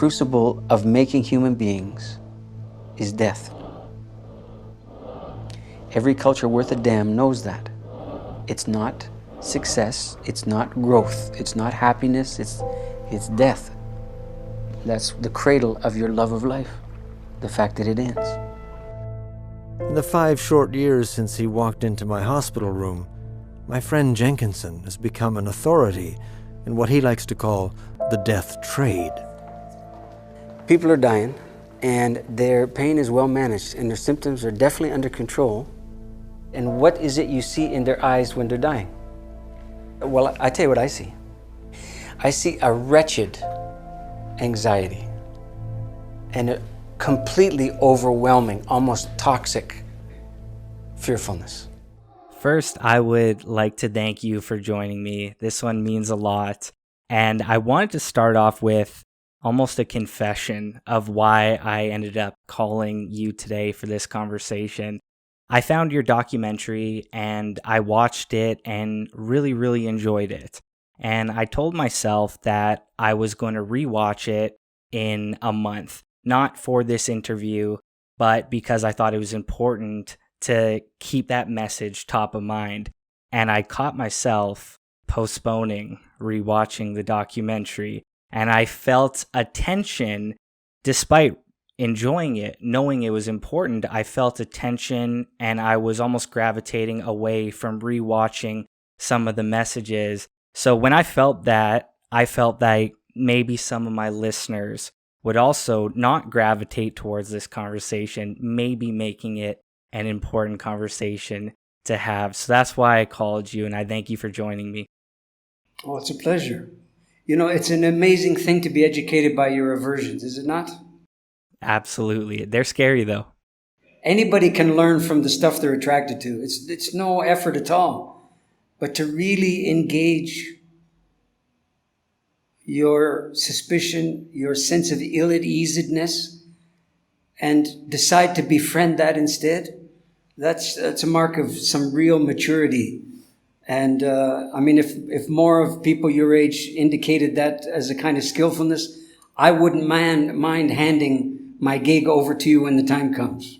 crucible of making human beings is death. Every culture worth a damn knows that. It's not success, it's not growth, it's not happiness, it's death. That's the cradle of your love of life, the fact that it ends. In the 5 short years since he walked into my hospital room, my friend Jenkinson has become an authority in what he likes to call the death trade. People are dying, and their pain is well managed, and their symptoms are definitely under control. And what is it you see in their eyes when they're dying? Well, I tell you what I see. I see a wretched anxiety and a completely overwhelming, almost toxic fearfulness. First, I would like to thank you for joining me. This one means a lot. And I wanted to start off with almost a confession of why I ended up calling you today for this conversation. I found your documentary and I watched it and really, really enjoyed it. And I told myself that I was going to rewatch it in a month, not for this interview, but because I thought it was important to keep that message top of mind. And I caught myself postponing rewatching the documentary. And I felt a tension, despite enjoying it, knowing it was important. I felt a tension and I was almost gravitating away from rewatching some of the messages. So when I felt that, I felt that maybe some of my listeners would also not gravitate towards this conversation, maybe making it an important conversation to have. So that's why I called you, and I thank you for joining me. Oh, it's a pleasure. You know, it's an amazing thing to be educated by your aversions, is it not? Absolutely. They're scary, though. Anybody can learn from the stuff they're attracted to. It's no effort at all. But to really engage your suspicion, your sense of ill-at-easedness, and decide to befriend that instead, that's a mark of some real maturity. And if more of people your age indicated that as a kind of skillfulness, I wouldn't mind handing my gig over to you when the time comes.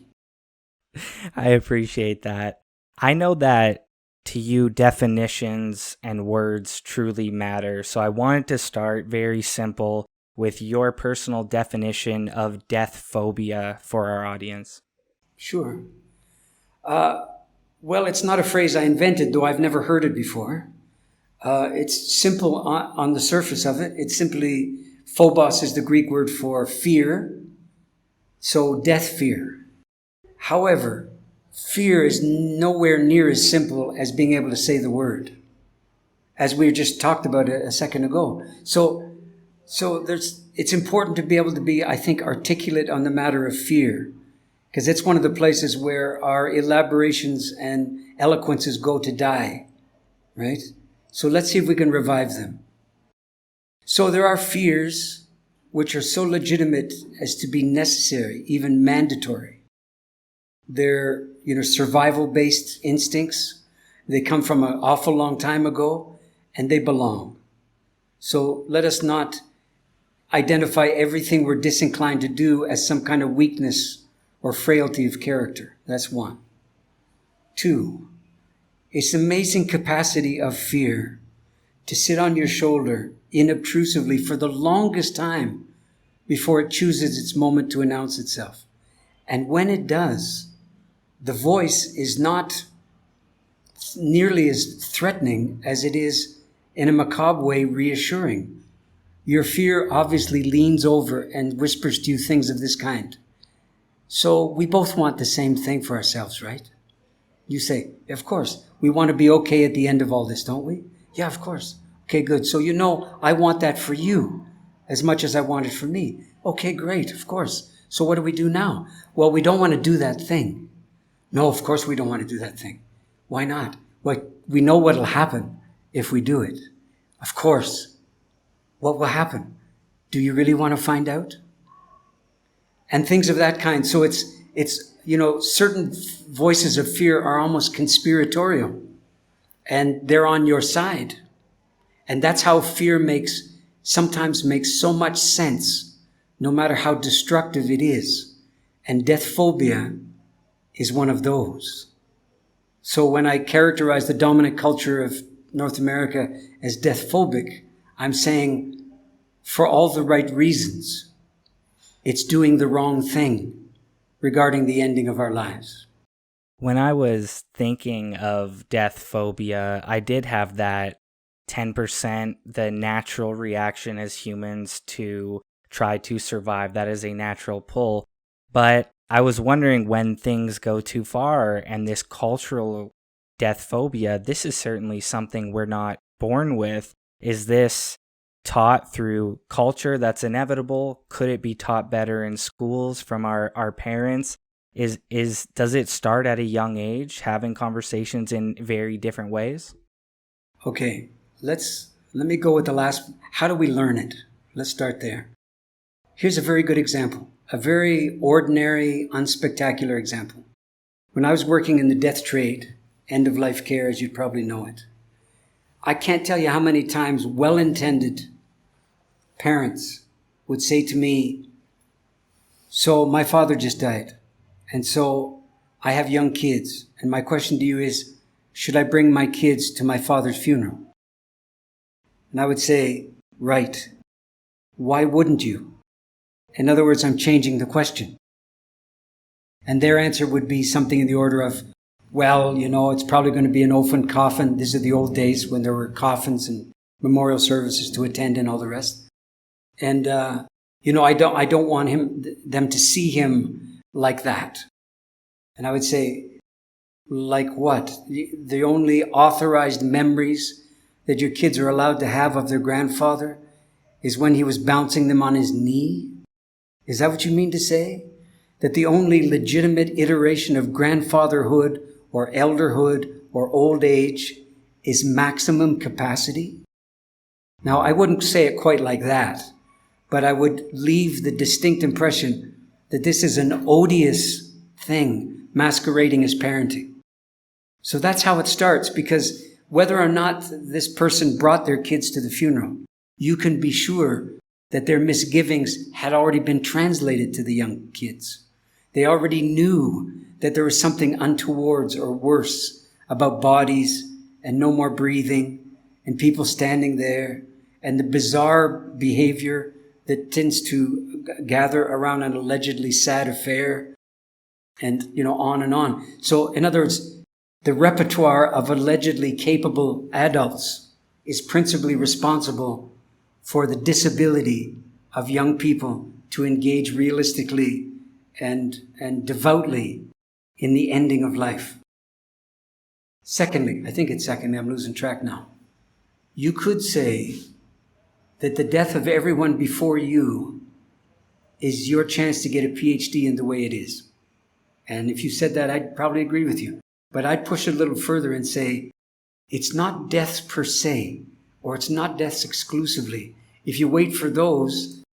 I appreciate that. I know that to you, definitions and words truly matter. So I wanted to start very simple with your personal definition of death phobia for our audience. Sure. Well, it's not a phrase I invented, though I've never heard it before. It's simple on the surface of it. It's simply, phobos is the Greek word for fear. So death fear. However, fear is nowhere near as simple as being able to say the word, as we just talked about a second ago. So it's important to be able to be, I think, articulate on the matter of fear, because it's one of the places where our elaborations and eloquences go to die, right? So let's see if we can revive them. So there are fears which are so legitimate as to be necessary, even mandatory. They're, survival-based instincts. They come from an awful long time ago, and they belong. So let us not identify everything we're disinclined to do as some kind of weakness or frailty of character. That's one. 2, it's amazing capacity of fear to sit on your shoulder inobtrusively for the longest time before it chooses its moment to announce itself. And when it does, the voice is not nearly as threatening as it is, in a macabre way, reassuring. Your fear obviously leans over and whispers to you things of this kind. So we both want the same thing for ourselves, right? You say, of course, we want to be okay at the end of all this, don't we? Yeah, of course. Okay, good. So I want that for you as much as I want it for me. Okay, great, of course. So what do we do now? Well, we don't want to do that thing. No, of course we don't want to do that thing. Why not? Well, we know what'll happen if we do it. Of course. What will happen? Do you really want to find out? And things of that kind. So it's certain voices of fear are almost conspiratorial, and they're on your side. And that's how fear sometimes makes so much sense no matter how destructive it is. And death phobia is one of those. So when I characterize the dominant culture of North America as death phobic, I'm saying for all the right reasons, it's doing the wrong thing regarding the ending of our lives. When I was thinking of death phobia, I did have that 10%, the natural reaction as humans to try to survive. That is a natural pull. But I was wondering, when things go too far and this cultural death phobia, this is certainly something we're not born with. Is this taught through culture that's inevitable? Could it be taught better in schools from our parents? Does it start at a young age, having conversations in very different ways? Okay, let me go with the last. How do we learn it? Let's start there. Here's a very good example, a very ordinary, unspectacular example. When I was working in the death trade, end-of-life care, as you'd probably know it, I can't tell you how many times well-intended parents would say to me, so my father just died, and so I have young kids, and my question to you is, should I bring my kids to my father's funeral? And I would say, right. Why wouldn't you? In other words, I'm changing the question. And their answer would be something in the order of, well, it's probably going to be an open coffin. These are the old days when there were coffins and memorial services to attend and all the rest. And, I don't want them to see him like that. And I would say, like what? The only authorized memories that your kids are allowed to have of their grandfather is when he was bouncing them on his knee? Is that what you mean to say? That the only legitimate iteration of grandfatherhood or elderhood or old age is maximum capacity? Now, I wouldn't say it quite like that, but I would leave the distinct impression that this is an odious thing masquerading as parenting. So that's how it starts, because whether or not this person brought their kids to the funeral, you can be sure that their misgivings had already been translated to the young kids. They already knew that there was something untowards or worse about bodies and no more breathing and people standing there and the bizarre behavior that tends to gather around an allegedly sad affair and, on and on. So, in other words, the repertoire of allegedly capable adults is principally responsible for the disability of young people to engage realistically and devoutly in the ending of life. Secondly, I'm losing track now. You could say that the death of everyone before you is your chance to get a PhD in the way it is. And if you said that, I'd probably agree with you. But I'd push it a little further and say, it's not deaths per se, or it's not deaths exclusively. If you wait for those,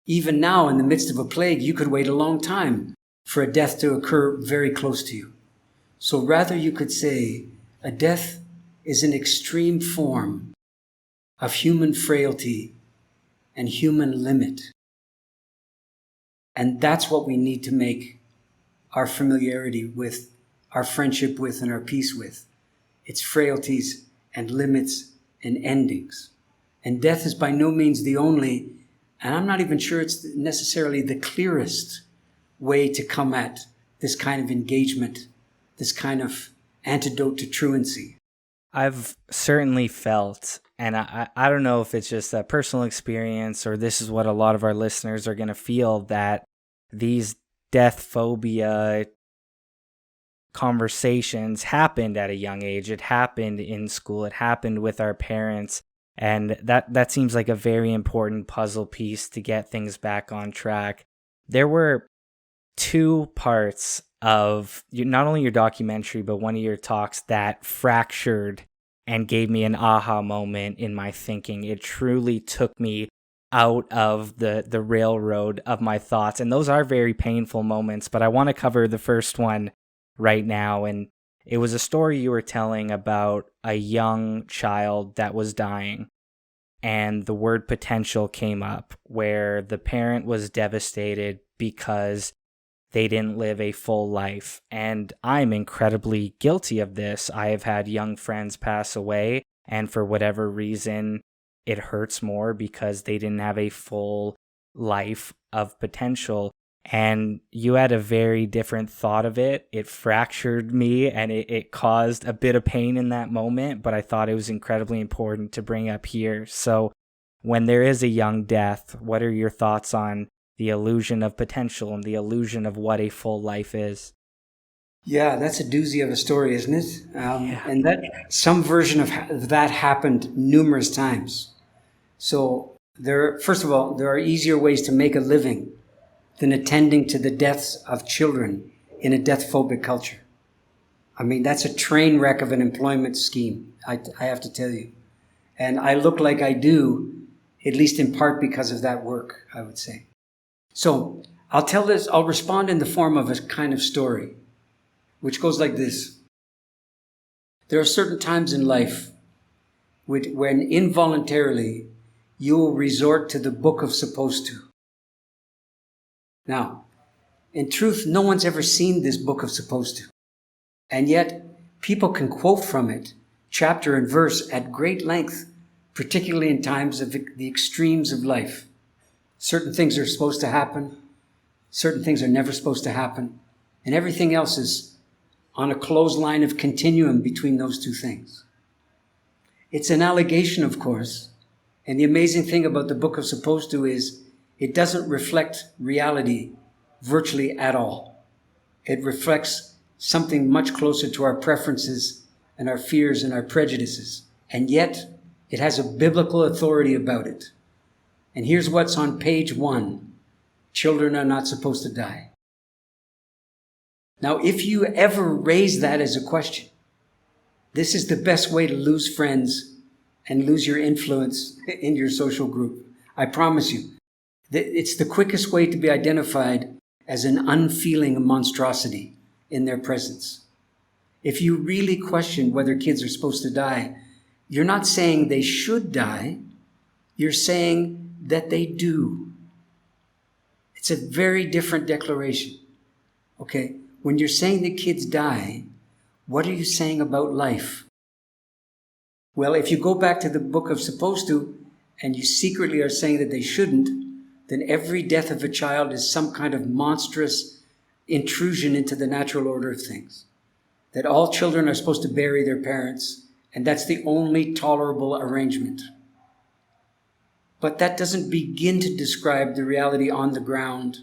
even now in the midst of a plague, you could wait a long time for a death to occur very close to you. So rather you could say a death is an extreme form of human frailty and human limit. And that's what we need to make our familiarity with, our friendship with, and our peace with. It's frailties and limits and endings. And death is by no means the only, and I'm not even sure it's necessarily the clearest way to come at this kind of engagement, this kind of antidote to truancy. I've certainly felt, and I don't know if it's just a personal experience or this is what a lot of our listeners are going to feel, that these death phobia conversations happened at a young age. It happened in school. It happened with our parents. And that seems like a very important puzzle piece to get things back on track. There were two parts of not only your documentary, but one of your talks that fractured and gave me an aha moment in my thinking. It truly took me out of the railroad of my thoughts. And those are very painful moments, but I want to cover the first one right now. And it was a story you were telling about a young child that was dying. and the word potential came up, where the parent was devastated because they didn't live a full life. And I'm incredibly guilty of this. I have had young friends pass away, and for whatever reason, it hurts more because they didn't have a full life of potential. And you had a very different thought of it. It fractured me, and it caused a bit of pain in that moment, but I thought it was incredibly important to bring up here. So when there is a young death, what are your thoughts on the illusion of potential and the illusion of what a full life is? Yeah, that's a doozy of a story, isn't it? And that some version of that happened numerous times. So first of all, there are easier ways to make a living than attending to the deaths of children in a death-phobic culture. I mean, that's a train wreck of an employment scheme, I have to tell you. And I look like I do, at least in part because of that work, I would say. So I'll respond in the form of a kind of story, which goes like this. There are certain times in life when involuntarily you will resort to the book of supposed to. Now, in truth, no one's ever seen this book of supposed to. And yet, people can quote from it, chapter and verse, at great length, particularly in times of the extremes of life. Certain things are supposed to happen, certain things are never supposed to happen, and everything else is on a clothesline of continuum between those two things. It's an allegation, of course, and the amazing thing about the book of supposed to is it doesn't reflect reality virtually at all. It reflects something much closer to our preferences and our fears and our prejudices. And yet, it has a biblical authority about it. And here's what's on page 1. Children are not supposed to die. Now, if you ever raise that as a question, this is the best way to lose friends and lose your influence in your social group. I promise you. It's the quickest way to be identified as an unfeeling monstrosity in their presence. If you really question whether kids are supposed to die, you're not saying they should die, you're saying that they do. It's a very different declaration. Okay? When you're saying that kids die, what are you saying about life? Well, if you go back to the book of supposed to, and you secretly are saying that they shouldn't, then every death of a child is some kind of monstrous intrusion into the natural order of things. That all children are supposed to bury their parents, and that's the only tolerable arrangement. But that doesn't begin to describe the reality on the ground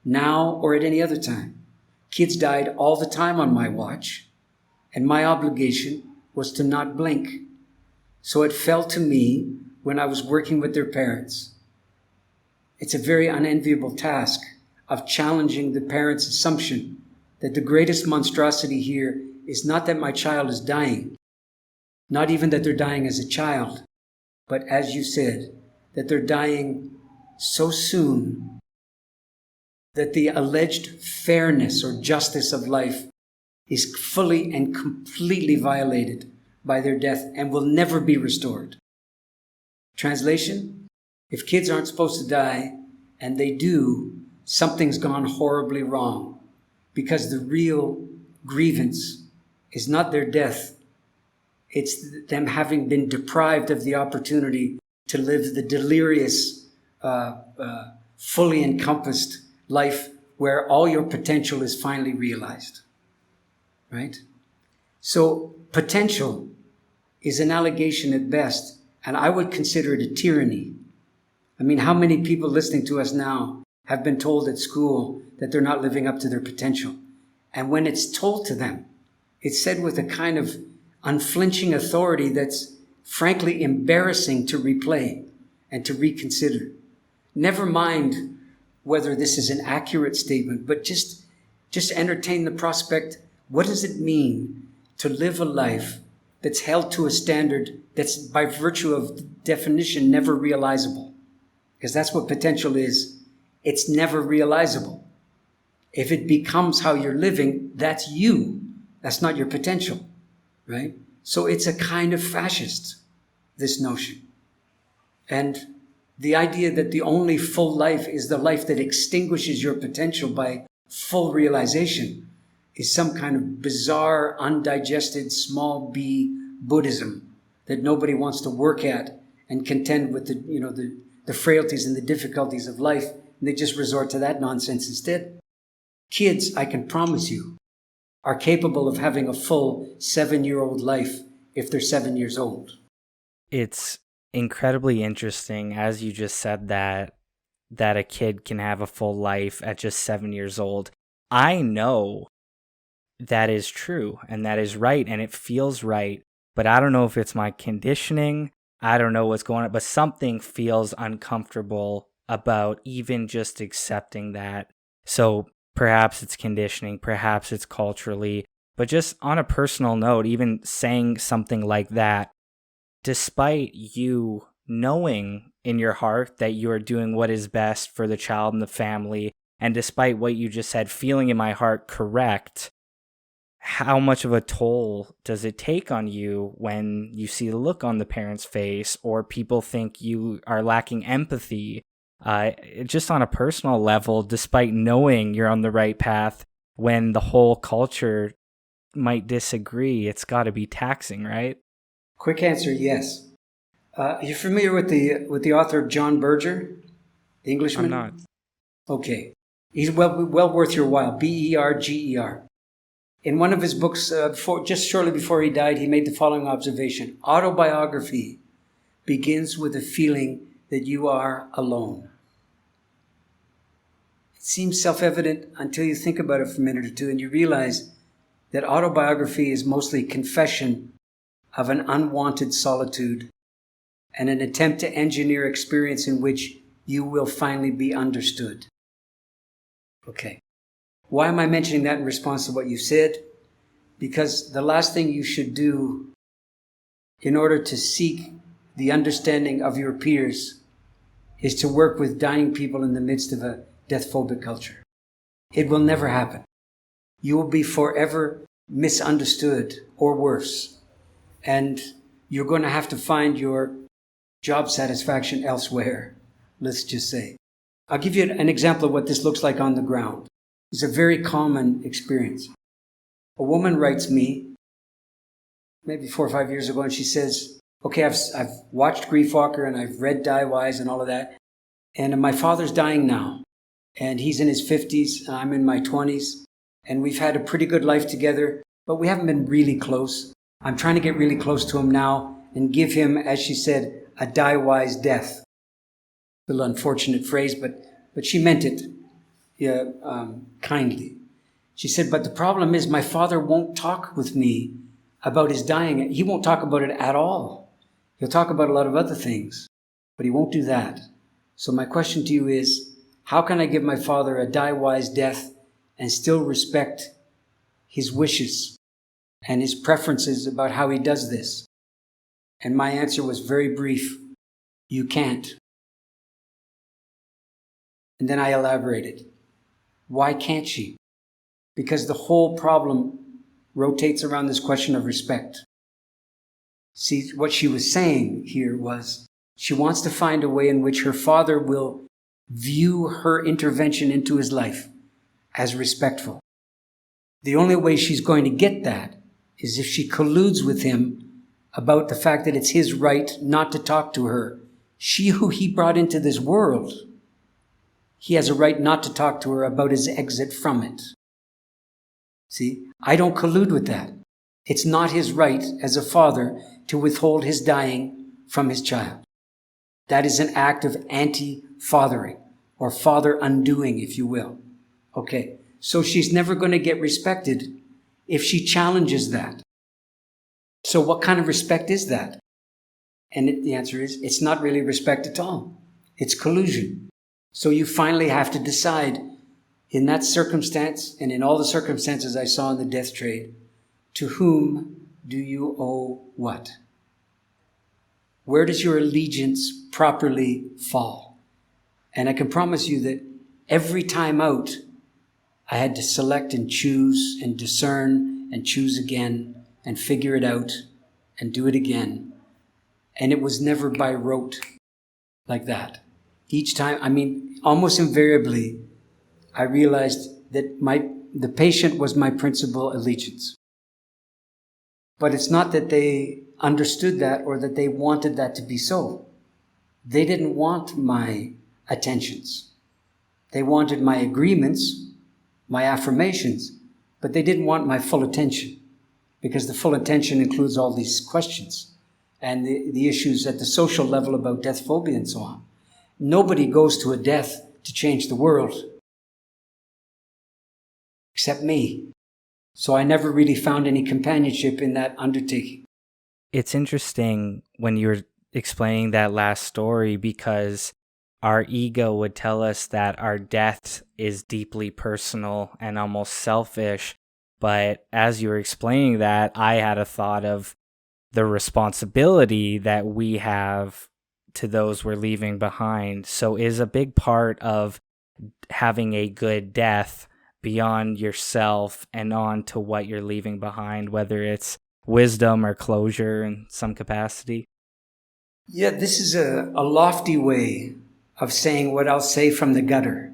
now or at any other time. Kids died all the time on my watch, and my obligation was to not blink. So it fell to me when I was working with their parents. It's a very unenviable task of challenging the parents' assumption that the greatest monstrosity here is not that my child is dying, not even that they're dying as a child, but as you said, that they're dying so soon that the alleged fairness or justice of life is fully and completely violated by their death and will never be restored. Translation? If kids aren't supposed to die, and they do, something's gone horribly wrong, because the real grievance is not their death. It's them having been deprived of the opportunity to live the delirious, fully encompassed life where all your potential is finally realized. Right? So potential is an allegation at best, and I would consider it a tyranny. I mean, how many people listening to us now have been told at school that they're not living up to their potential? And when it's told to them, it's said with a kind of unflinching authority that's frankly embarrassing to replay and to reconsider. Never mind whether this is an accurate statement, but just entertain the prospect. What does it mean to live a life that's held to a standard that's by virtue of definition never realizable? Because that's what potential is. It's never realizable. If it becomes how you're living, that's you. That's not your potential, right? So it's a kind of fascist, this notion. And the idea that the only full life is the life that extinguishes your potential by full realization is some kind of bizarre, undigested, small b Buddhism that nobody wants to work at and contend with the frailties and the difficulties of life. And they just resort to that nonsense instead. Kids, I can promise you, are capable of having a full 7-year-old life if they're 7 years old. It's incredibly interesting, as you just said, that a kid can have a full life at just 7 years old. I know that is true and that is right and it feels right, but I don't know if it's my conditioning. I don't know what's going on, but something feels uncomfortable about even just accepting that. So perhaps it's conditioning, perhaps it's culturally, but just on a personal note, even saying something like that, despite you knowing in your heart that you are doing what is best for the child and the family, and despite what you just said, feeling in my heart correct, how much of a toll does it take on you when you see the look on the parent's face or people think you are lacking empathy? Just on a personal level, despite knowing you're on the right path, when the whole culture might disagree, it's got to be taxing, right? Quick answer, yes. Are you familiar with the author of John Berger, the Englishman? I'm not. Okay. He's well worth your while, Berger. In one of his books, just shortly before he died, he made the following observation. Autobiography begins with a feeling that you are alone. It seems self-evident until you think about it for a minute or two and you realize that autobiography is mostly confession of an unwanted solitude and an attempt to engineer experience in which you will finally be understood. Okay. Why am I mentioning that in response to what you said? Because the last thing you should do in order to seek the understanding of your peers is to work with dying people in the midst of a death-phobic culture. It will never happen. You will be forever misunderstood or worse. And you're going to have to find your job satisfaction elsewhere, let's just say. I'll give you an example of what this looks like on the ground. It's a very common experience. A woman writes me maybe 4 or 5 years ago, and she says, okay, I've watched Griefwalker and I've read Die Wise and all of that, and my father's dying now, and he's in his 50s, and I'm in my 20s, and we've had a pretty good life together, but we haven't been really close. I'm trying to get really close to him now and give him, as she said, a Die Wise death. A little unfortunate phrase, but she meant it kindly. She said, but the problem is my father won't talk with me about his dying. He won't talk about it at all. He'll talk about a lot of other things, but he won't do that. So my question to you is, how can I give my father a die-wise death and still respect his wishes and his preferences about how he does this? And my answer was very brief. You can't. And then I elaborated. Why can't she? Because the whole problem rotates around this question of respect. See, what she was saying here was she wants to find a way in which her father will view her intervention into his life as respectful. The only way she's going to get that is if she colludes with him about the fact that it's his right not to talk to her. She who he brought into this world, he has a right not to talk to her about his exit from it. See, I don't collude with that. It's not his right as a father to withhold his dying from his child. That is an act of anti-fathering, or father undoing, if you will. Okay, so she's never going to get respected if she challenges that. So what kind of respect is that? And the answer is, it's not really respect at all. It's collusion. So you finally have to decide, in that circumstance and in all the circumstances I saw in the death trade, to whom do you owe what? Where does your allegiance properly fall? And I can promise you that every time out, I had to select and choose and discern and choose again and figure it out and do it again. And it was never by rote. like that. Each time, almost invariably, I realized that the patient was my principal allegiance. But it's not that they understood that or that they wanted that to be so. They didn't want my attentions. They wanted my agreements, my affirmations, but they didn't want my full attention, because the full attention includes all these questions and the issues at the social level about death phobia and so on. Nobody goes to a death to change the world except me. So I never really found any companionship in that undertaking. It's interesting when you were explaining that last story, because our ego would tell us that our death is deeply personal and almost selfish. But as you were explaining that, I had a thought of the responsibility that we have to those we're leaving behind. So is a big part of having a good death beyond yourself and on to what you're leaving behind, whether it's wisdom or closure in some capacity? Yeah, this is a lofty way of saying what I'll say from the gutter.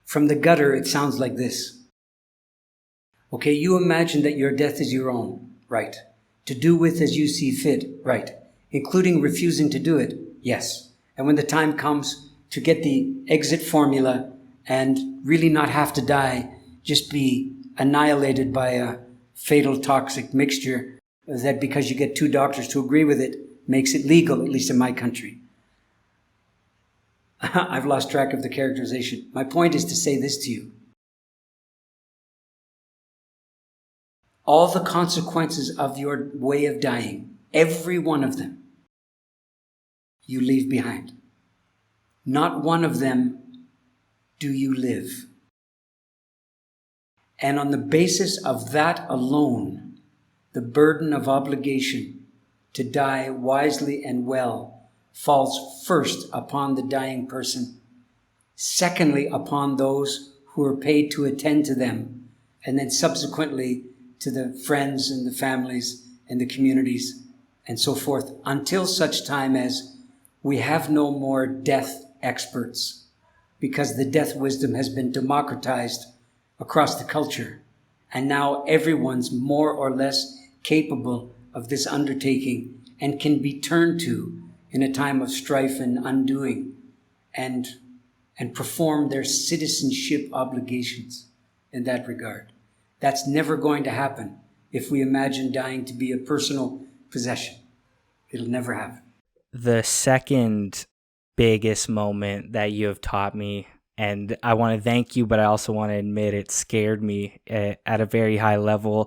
From the gutter, it sounds like this. Okay, you imagine that your death is your own, right? To do with as you see fit, right? Including refusing to do it, yes. And when the time comes to get the exit formula and really not have to die, just be annihilated by a fatal toxic mixture that, because you get two doctors to agree with it, makes it legal, at least in my country. I've lost track of the characterization. My point is to say this to you. All the consequences of your way of dying, every one of them, you leave behind. Not one of them do you live. And on the basis of that alone, the burden of obligation to die wisely and well falls first upon the dying person, secondly upon those who are paid to attend to them, and then subsequently to the friends and the families and the communities and so forth, until such time as we have no more death experts, because the death wisdom has been democratized across the culture. And now everyone's more or less capable of this undertaking and can be turned to in a time of strife and undoing, and perform their citizenship obligations in that regard. That's never going to happen if we imagine dying to be a personal possession. It'll never happen. The second biggest moment that you have taught me, and I want to thank you, but I also want to admit it scared me at a very high level.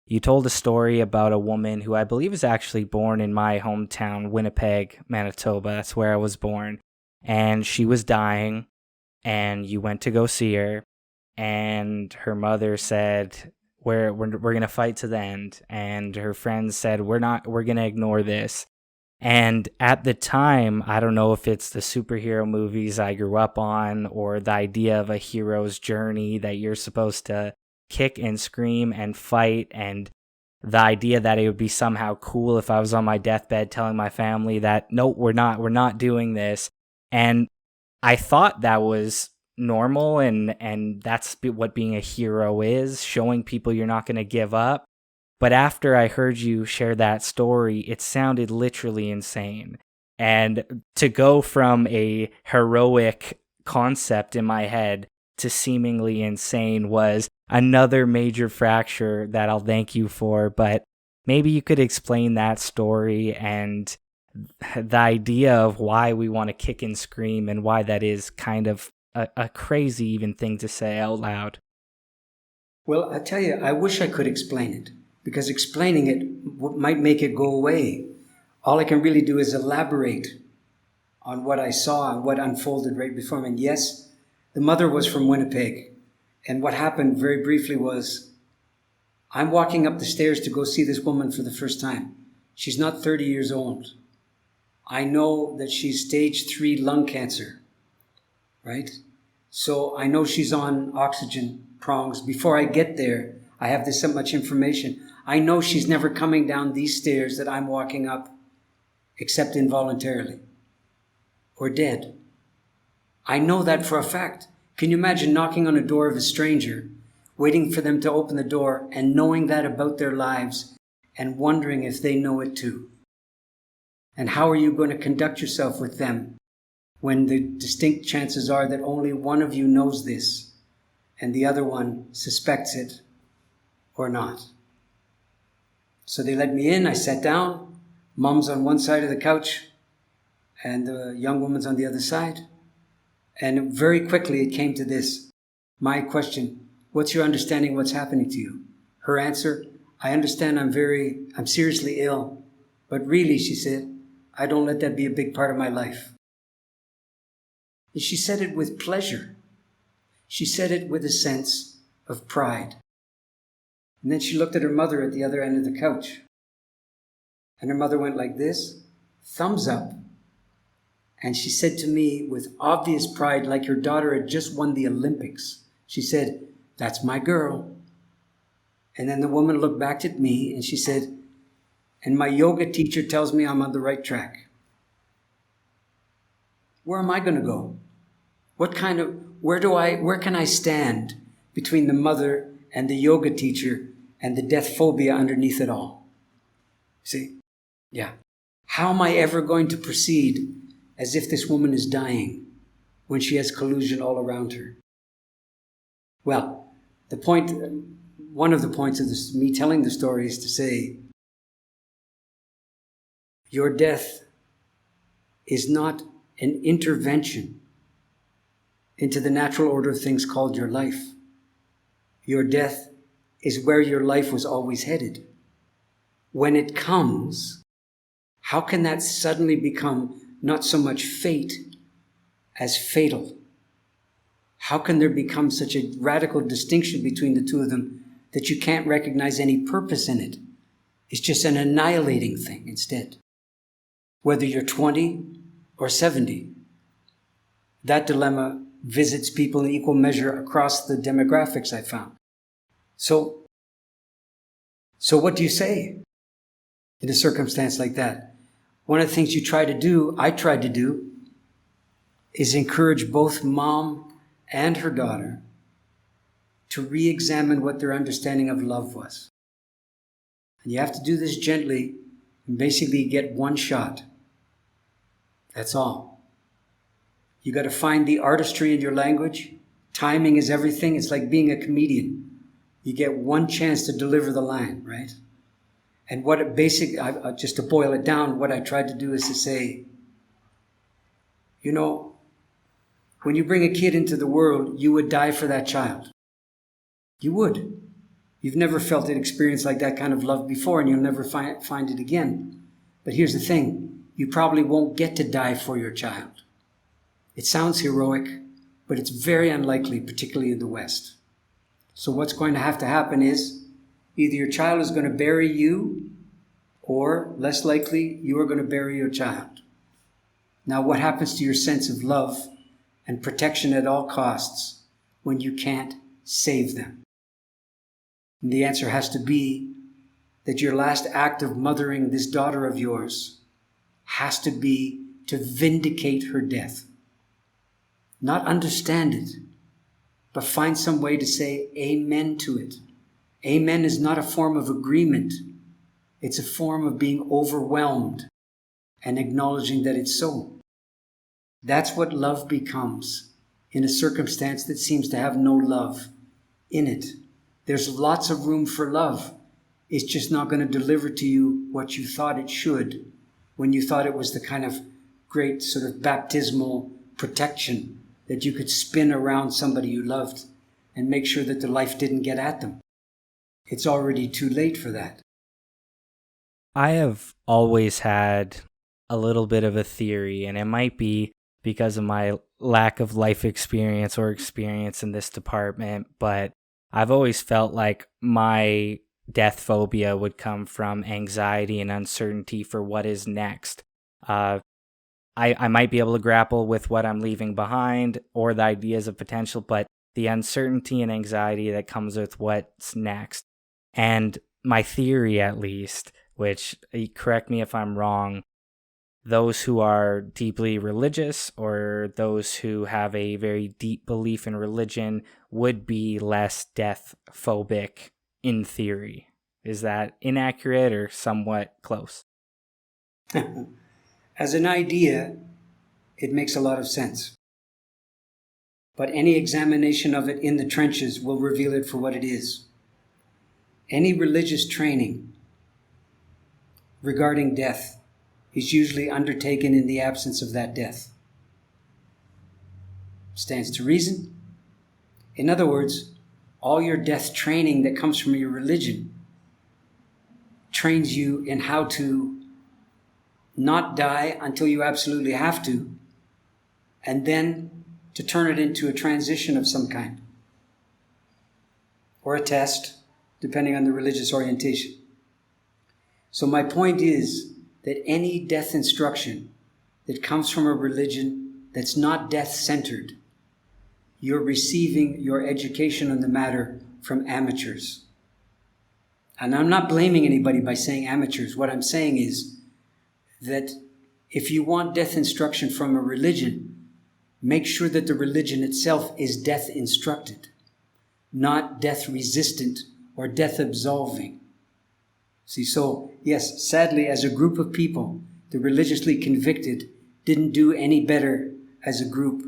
You told a story about a woman who I believe is actually born in my hometown, Winnipeg, Manitoba. That's where I was born. And she was dying, and you went to go see her, and her mother said, we're going to fight to the end. And her friends said, we're going to ignore this. And at the time, I don't know if it's the superhero movies I grew up on or the idea of a hero's journey that you're supposed to kick and scream and fight, and the idea that it would be somehow cool if I was on my deathbed telling my family that, no, we're not doing this. And I thought that was normal, and that's what being a hero is, showing people you're not going to give up. But after I heard you share that story, it sounded literally insane. And to go from a heroic concept in my head to seemingly insane was another major fracture that I'll thank you for. But maybe you could explain that story and the idea of why we want to kick and scream and why that is kind of a crazy even thing to say out loud. Well, I tell you, I wish I could explain it, because explaining it might make it go away. All I can really do is elaborate on what I saw and what unfolded right before me. And yes, the mother was from Winnipeg. And what happened very briefly was, I'm walking up the stairs to go see this woman for the first time. She's not 30 years old. I know that she's stage 3 lung cancer, right? So I know she's on oxygen prongs. Before I get there, I have this much information. I know she's never coming down these stairs that I'm walking up, except involuntarily. or dead. I know that for a fact. Can you imagine knocking on the door of a stranger, waiting for them to open the door and knowing that about their lives and wondering if they know it too? And how are you going to conduct yourself with them when the distinct chances are that only one of you knows this and the other one suspects it or not? So they let me in. I sat down. Mom's on one side of the couch and the young woman's on the other side. And very quickly it came to this. My question, what's your understanding of what's happening to you? Her answer, I understand I'm seriously ill. But really, she said, I don't let that be a big part of my life. And she said it with pleasure. She said it with a sense of pride. And then she looked at her mother at the other end of the couch. And her mother went like this, thumbs up. And she said to me with obvious pride, like her daughter had just won the Olympics. She said, that's my girl. And then the woman looked back at me and she said, and my yoga teacher tells me I'm on the right track. Where am I going to go? Where can I stand between the mother and the yoga teacher and the death phobia underneath it all? See? Yeah. How am I ever going to proceed as if this woman is dying when she has collusion all around her? Well, one of the points of this, me telling the story is to say, your death is not an intervention into the natural order of things called your life. Your death is where your life was always headed. When it comes, how can that suddenly become not so much fate as fatal? How can there become such a radical distinction between the two of them that you can't recognize any purpose in it? It's just an annihilating thing instead. Whether you're 20 or 70, that dilemma visits people in equal measure across the demographics I found. So what do you say in a circumstance like that? One of the things I tried to do, is encourage both mom and her daughter to re-examine what their understanding of love was. And you have to do this gently and basically get one shot. That's all. You got to find the artistry in your language. Timing is everything. It's like being a comedian. You get one chance to deliver the line, right? And just to boil it down, what I tried to do is to say, when you bring a kid into the world, you would die for that child. You would. You've never felt an experience like that kind of love before, and you'll never find it again. But here's the thing. You probably won't get to die for your child. It sounds heroic, but it's very unlikely, particularly in the West. So what's going to happen is either your child is going to bury you, or less likely, you are going to bury your child. Now, what happens to your sense of love and protection at all costs when you can't save them? And the answer has to be that your last act of mothering this daughter of yours has to be to vindicate her death. Not understand it, but find some way to say amen to it. Amen is not a form of agreement. It's a form of being overwhelmed and acknowledging that it's so. That's what love becomes in a circumstance that seems to have no love in it. There's lots of room for love. It's just not going to deliver to you what you thought it should when you thought it was the kind of great sort of baptismal protection that you could spin around somebody you loved and make sure that the life didn't get at them. It's already too late for that. I have always had a little bit of a theory, and it might be because of my lack of life experience or experience in this department, but I've always felt like my death phobia would come from anxiety and uncertainty for what is next. I might be able to grapple with what I'm leaving behind or the ideas of potential, but the uncertainty and anxiety that comes with what's next. And my theory, at least, which, correct me if I'm wrong, those who are deeply religious or those who have a very deep belief in religion would be less death phobic in theory. Is that inaccurate or somewhat close? As an idea, it makes a lot of sense. But any examination of it in the trenches will reveal it for what it is. Any religious training regarding death is usually undertaken in the absence of that death. Stands to reason. In other words, all your death training that comes from your religion trains you in how to not die until you absolutely have to, and then to turn it into a transition of some kind, or a test, depending on the religious orientation. So my point is that any death instruction that comes from a religion that's not death-centered, you're receiving your education on the matter from amateurs. And I'm not blaming anybody by saying amateurs. What I'm saying is that if you want death instruction from a religion, make sure that the religion itself is death-instructed, not death-resistant or death-absolving. See, so yes, sadly, as a group of people, the religiously convicted didn't do any better as a group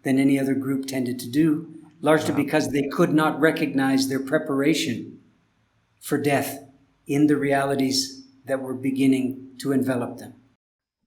than any other group tended to do, largely because they could not recognize their preparation for death in the realities that were beginning to envelop them.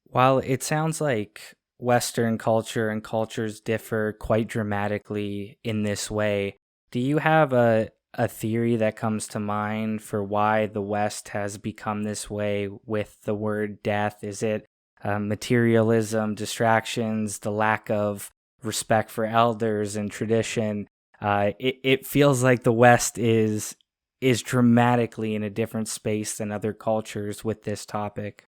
While it sounds like Western culture and cultures differ quite dramatically in this way, do you have a theory that comes to mind for why the West has become this way with the word death? Is it materialism, distractions, the lack of respect for elders and tradition? It feels like the West is dramatically in a different space than other cultures with this topic.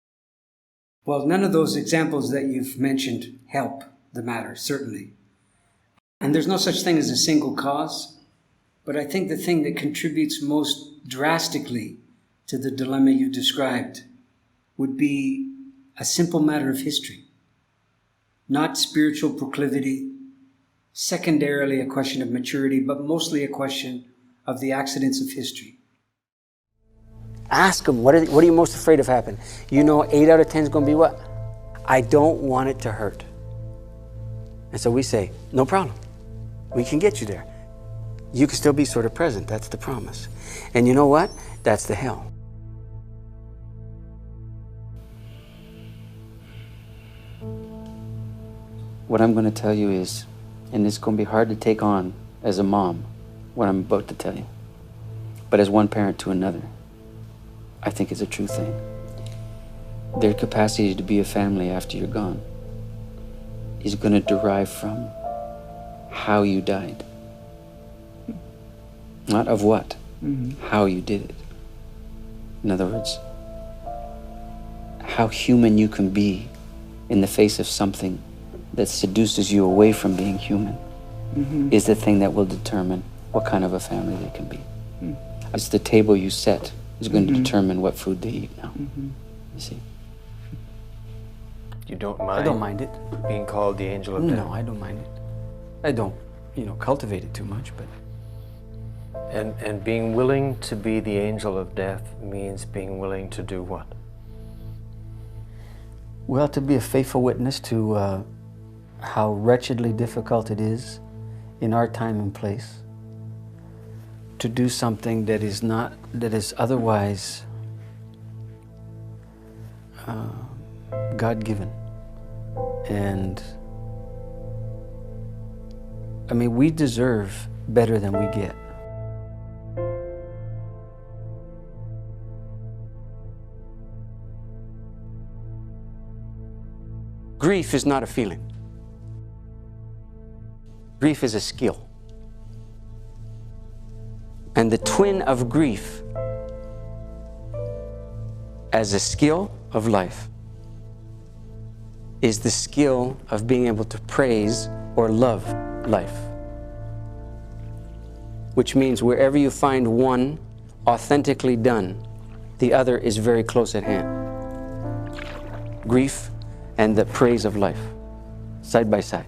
Well, none of those examples that you've mentioned help the matter, certainly. And there's no such thing as a single cause. But I think the thing that contributes most drastically to the dilemma you described would be a simple matter of history, not spiritual proclivity, secondarily a question of maturity, but mostly a question of the accidents of history. Ask them, what are you most afraid of happening? You know 8 out of 10 is going to be what? I don't want it to hurt. And so we say, no problem. We can get you there. You can still be sort of present. That's the promise. And you know what? That's the hell. What I'm going to tell you is, and it's going to be hard to take on as a mom, what I'm about to tell you, but as one parent to another, I think it's a true thing. Their capacity to be a family after you're gone is going to derive from how you died. Not of what, how you did it. In other words, how human you can be in the face of something that seduces you away from being human is the thing that will determine what kind of a family they can be. It's the table you set is going to determine what food they eat now. You see? You don't mind? I don't mind it. Being called the angel of death? No, I don't mind it. I don't, cultivate it too much, but... And being willing to be the angel of death means being willing to do what? Well, to be a faithful witness to how wretchedly difficult it is in our time and place to do something that is otherwise God-given. And I mean, we deserve better than we get. Grief is not a feeling. Grief is a skill. And the twin of grief as a skill of life is the skill of being able to praise or love life. Which means wherever you find one authentically done, the other is very close at hand. Grief and the praise of life, side by side.